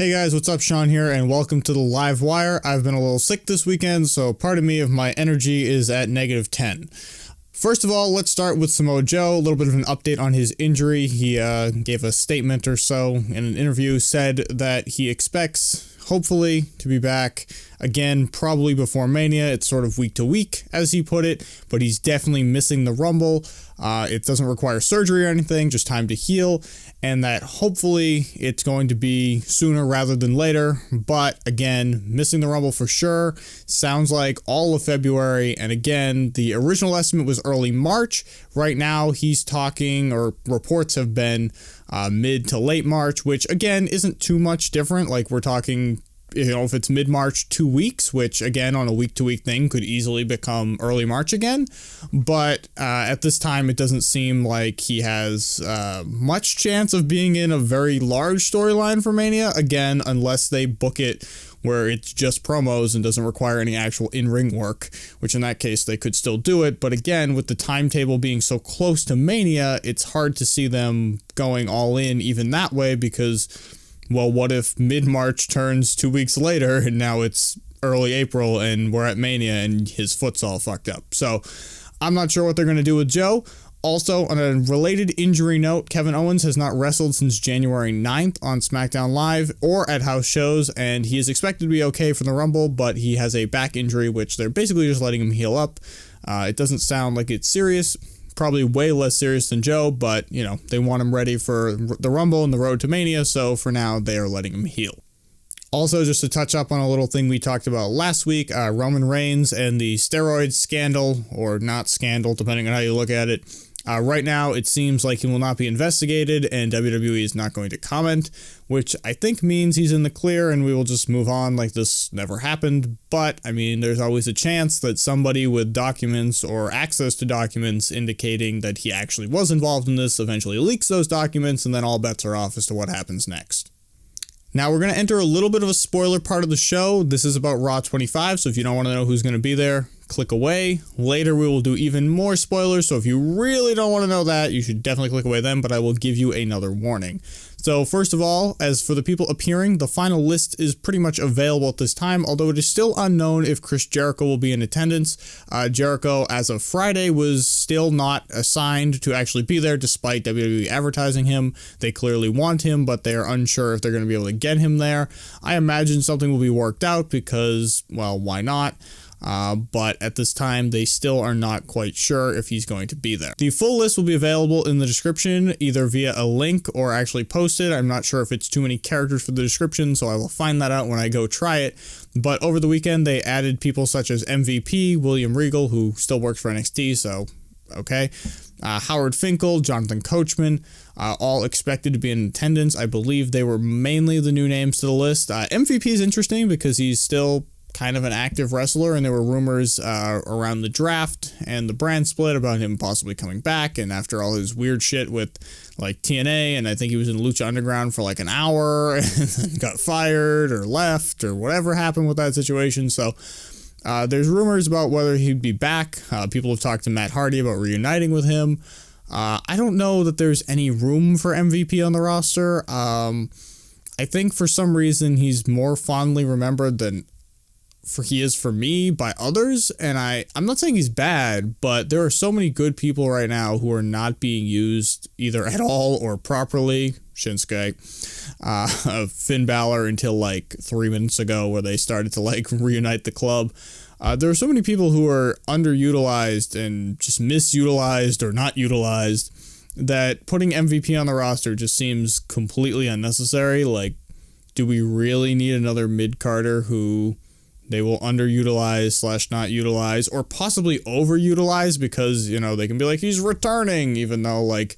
Hey guys, what's up? Sean here, and welcome to the Live Wire. I've been a little sick this weekend, so pardon me if my energy is at -10. First of all, let's start with Samoa Joe. A little bit of an update on his injury. He gave a statement or so in an interview, said that he expects, hopefully, to be back again, probably before Mania. It's sort of week to week, as he put it, but he's definitely missing the Rumble. It doesn't require surgery or anything, just time to heal, and that hopefully it's going to be sooner rather than later. But again, missing the Rumble for sure. Sounds like all of February, and again, the original estimate was early March. Right now, he's talking, or reports have been mid to late March, which again isn't too much different. Like, we're talking, if it's mid-March, 2 weeks, which again on a week-to-week thing could easily become early March again. But at this time, it doesn't seem like he has much chance of being in a very large storyline for Mania, again, unless they book it where it's just promos and doesn't require any actual in-ring work, which in that case they could still do it. But again, with the timetable being so close to Mania, it's hard to see them going all in even that way, because, well, what if mid-March turns 2 weeks later and now it's early April and we're at Mania and his foot's all fucked up? So I'm not sure what they're going to do with Joe. Also, on a related injury note, Kevin Owens has not wrestled since January 9th on SmackDown Live or at house shows, and he is expected to be okay for the Rumble, but he has a back injury, which they're basically just letting him heal up. It doesn't sound like it's serious. Probably way less serious than Joe, but, they want him ready for the Rumble and the road to Mania, so for now, they are letting him heal. Also, just to touch up on a little thing we talked about last week, Roman Reigns and the steroid scandal, or not scandal, depending on how you look at it. Right now, it seems like he will not be investigated, and WWE is not going to comment, which I think means he's in the clear, and we will just move on like this never happened. But, there's always a chance that somebody with documents or access to documents indicating that he actually was involved in this eventually leaks those documents, and then all bets are off as to what happens next. Now, we're going to enter a little bit of a spoiler part of the show. This is about Raw 25, so if you don't want to know who's going to be there, click away. Later, we will do even more spoilers, so if you really don't want to know that, you should definitely click away then, but I will give you another warning. So first of all, as for the people appearing, the final list is pretty much available at this time, although it is still unknown if Chris Jericho will be in attendance. Jericho, as of Friday, was still not assigned to actually be there, despite WWE advertising him. They clearly want him, but they are unsure if they're going to be able to get him there. I imagine something will be worked out because, well, why not? But at this time, they still are not quite sure if he's going to be there. The full list will be available in the description, either via a link or actually posted. I'm not sure if it's too many characters for the description, so I will find that out when I go try it. But over the weekend, they added people such as MVP, William Regal, who still works for NXT, so okay. Howard Finkel, Jonathan Coachman, all expected to be in attendance. I believe they were mainly the new names to the list. MVP is interesting because he's still kind of an active wrestler, and there were rumors around the draft and the brand split about him possibly coming back, and after all his weird shit with like TNA, and I think he was in Lucha Underground for like an hour and then got fired or left or whatever happened with that situation. So there's rumors about whether he'd be back. People have talked to Matt Hardy about reuniting with him. I don't know that there's any room for MVP on the roster. I think for some reason he's more fondly remembered than he is for me by others, and I'm not saying he's bad, but there are so many good people right now who are not being used either at all or properly. Shinsuke, Finn Balor until like 3 minutes ago, where they started to like reunite the club. There are so many people who are underutilized and just misutilized or not utilized that putting MVP on the roster just seems completely unnecessary. Like, do we really need another mid-carder who they will underutilize / not utilize, or possibly overutilize because, they can be like, he's returning, even though, like,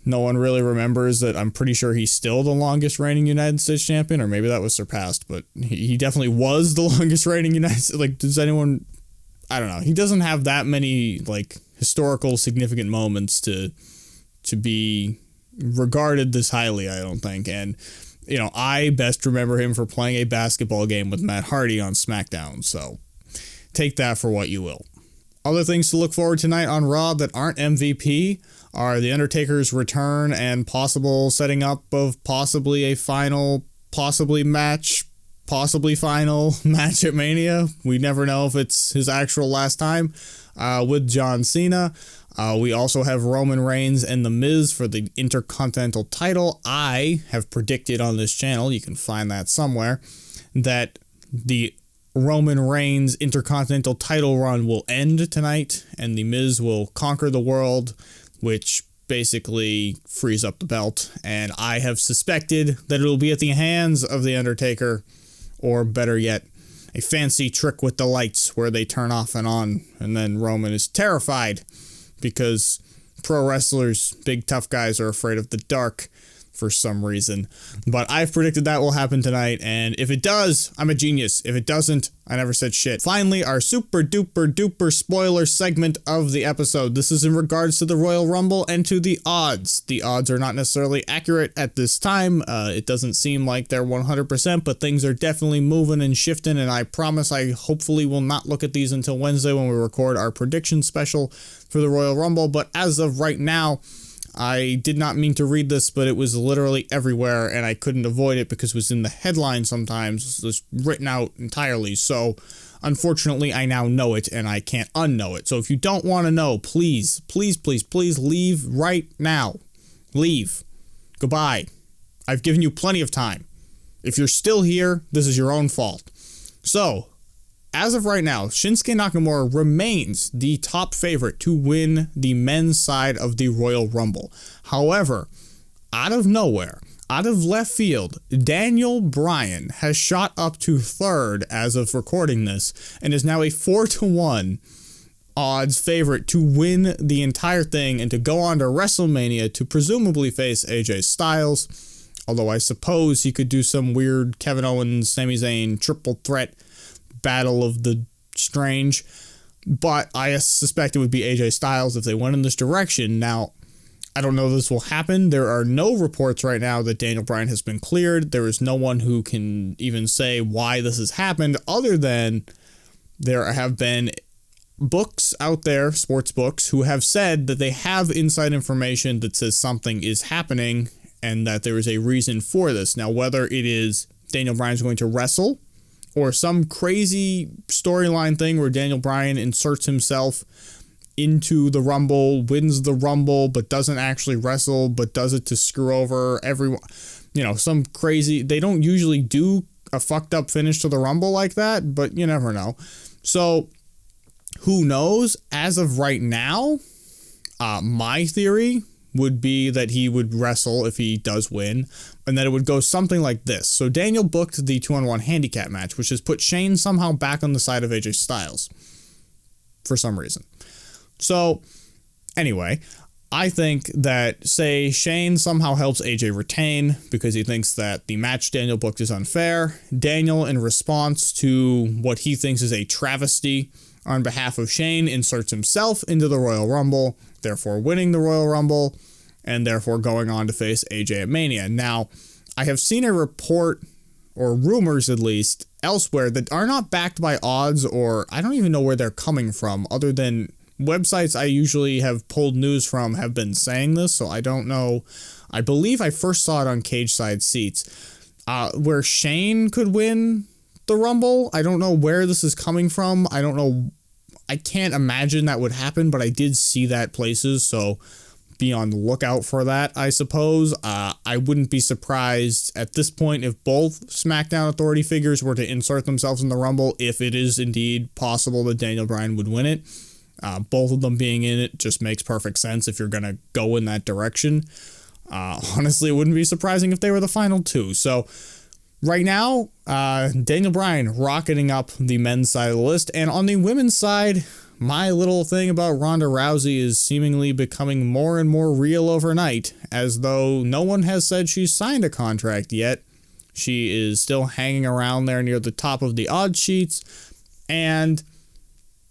no one really remembers that. I'm pretty sure he's still the longest reigning United States champion, or maybe that was surpassed, but he definitely was the longest reigning United States. Like, does anyone, I don't know. He doesn't have that many, like, historical significant moments to be regarded this highly, I don't think. And I best remember him for playing a basketball game with Matt Hardy on SmackDown, so take that for what you will. Other things to look forward to tonight on Raw that aren't MVP are The Undertaker's return and possible setting up of possibly a final possibly final match at Mania. We never know if it's his actual last time with John Cena. We also have Roman Reigns and The Miz for the Intercontinental title. I have predicted on this channel, you can find that somewhere, that the Roman Reigns Intercontinental title run will end tonight, and The Miz will conquer the world, which basically frees up the belt. And I have suspected that it will be at the hands of The Undertaker, or better yet, a fancy trick with the lights where they turn off and on, and then Roman is terrified because pro wrestlers, big tough guys, are afraid of the dark for some reason. But I've predicted that will happen tonight, and if it does, I'm a genius. If it doesn't, I never said shit. Finally, our super duper duper spoiler segment of the episode. This is in regards to the Royal Rumble and to the odds. The odds are not necessarily accurate at this time. It doesn't seem like they're 100%, but things are definitely moving and shifting, and I promise I hopefully will not look at these until Wednesday when we record our prediction special for the Royal Rumble. But as of right now, I did not mean to read this, but it was literally everywhere, and I couldn't avoid it because it was in the headline sometimes. It was written out entirely, so unfortunately I now know it, and I can't unknow it. So if you don't want to know, please, please, please, please leave right now. Leave. Goodbye. I've given you plenty of time. If you're still here, this is your own fault. So, as of right now, Shinsuke Nakamura remains the top favorite to win the men's side of the Royal Rumble. However, out of nowhere, out of left field, Daniel Bryan has shot up to third as of recording this and is now a 4-1 odds favorite to win the entire thing and to go on to WrestleMania to presumably face AJ Styles. Although I suppose he could do some weird Kevin Owens, Sami Zayn triple threat battle of the strange, but I suspect it would be AJ Styles if they went in this direction. Now, I don't know if this will happen. There are no reports right now that Daniel Bryan has been cleared. There is no one who can even say why this has happened, other than there have been books out there, sports books, who have said that they have inside information that says something is happening and that there is a reason for this. Now, whether it is Daniel Bryan's going to wrestle, or some crazy storyline thing where Daniel Bryan inserts himself into the Rumble, wins the Rumble, but doesn't actually wrestle, but does it to screw over everyone. You know, some crazy... They don't usually do a fucked up finish to the Rumble like that, but you never know. So, who knows? As of right now, my theory would be that he would wrestle if he does win, and that it would go something like this. So Daniel booked the 2-on-1 handicap match, which has put Shane somehow back on the side of AJ Styles for some reason. So anyway, I think that, say, Shane somehow helps AJ retain because he thinks that the match Daniel booked is unfair. Daniel, in response to what he thinks is a travesty on behalf of Shane, inserts himself into the Royal Rumble, therefore winning the Royal Rumble, and therefore going on to face AJ at Mania. Now, I have seen a report, or rumors at least, elsewhere that are not backed by odds, or I don't even know where they're coming from, other than websites I usually have pulled news from have been saying this, so I don't know. I believe I first saw it on Cage Side Seats, where Shane could win the Rumble. I don't know where this is coming from. I don't know. I can't imagine that would happen, but I did see that places, so be on the lookout for that, I suppose. I wouldn't be surprised at this point if both SmackDown Authority figures were to insert themselves in the Rumble, if it is indeed possible that Daniel Bryan would win it. Both of them being in it just makes perfect sense if you're going to go in that direction. Honestly, it wouldn't be surprising if they were the final two. So right now, Daniel Bryan rocketing up the men's side of the list. And on the women's side, my little thing about Ronda Rousey is seemingly becoming more and more real overnight, as though no one has said she's signed a contract yet. She is still hanging around there near the top of the odds sheets, and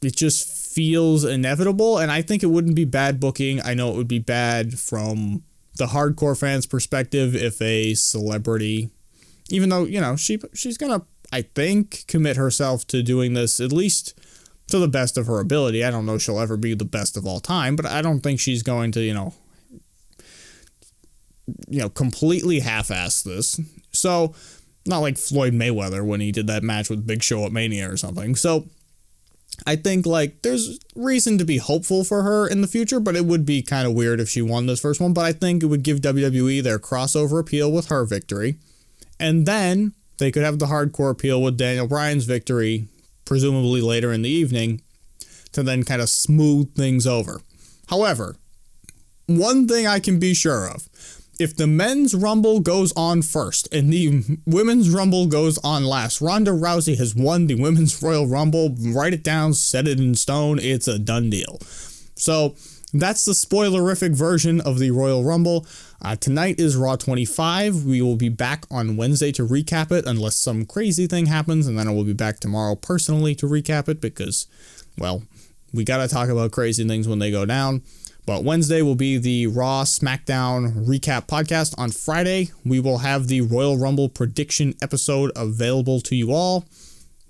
it just feels inevitable, and I think it wouldn't be bad booking. I know it would be bad from the hardcore fans' perspective if a celebrity, even though, you know, she's gonna, I think, commit herself to doing this at least to the best of her ability. I don't know if she'll ever be the best of all time, but I don't think she's going to, you know, completely half-ass this. So Not like Floyd Mayweather when he did that match with Big Show at Mania or something. So I think like there's reason to be hopeful for her in the future, but it would be kind of weird if she won this first one. But I think it would give WWE their crossover appeal with her victory. And then they could have the hardcore appeal with Daniel Bryan's victory, presumably later in the evening, to then kind of smooth things over. However, one thing I can be sure of, if the men's Rumble goes on first and the women's Rumble goes on last, Ronda Rousey has won the women's Royal Rumble. Write it down, set it in stone. It's a done deal. So that's the spoilerific version of the Royal Rumble. Tonight is Raw 25. We will be back on Wednesday to recap it unless some crazy thing happens, and then I will be back tomorrow personally to recap it because, well, we got to talk about crazy things when they go down. But Wednesday will be the Raw SmackDown recap podcast. On Friday, we will have the Royal Rumble prediction episode available to you all,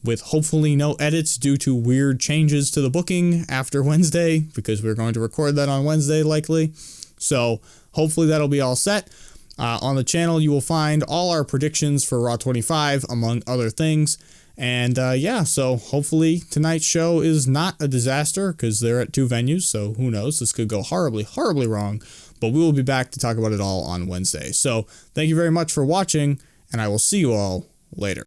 with hopefully no edits due to weird changes to the booking after Wednesday, because we're going to record that on Wednesday likely. So hopefully that'll be all set. On the channel, you will find all our predictions for Raw 25, among other things. And yeah, so hopefully tonight's show is not a disaster because they're at 2 venues. So who knows? This could go horribly, horribly wrong. But we will be back to talk about it all on Wednesday. So thank you very much for watching, and I will see you all later.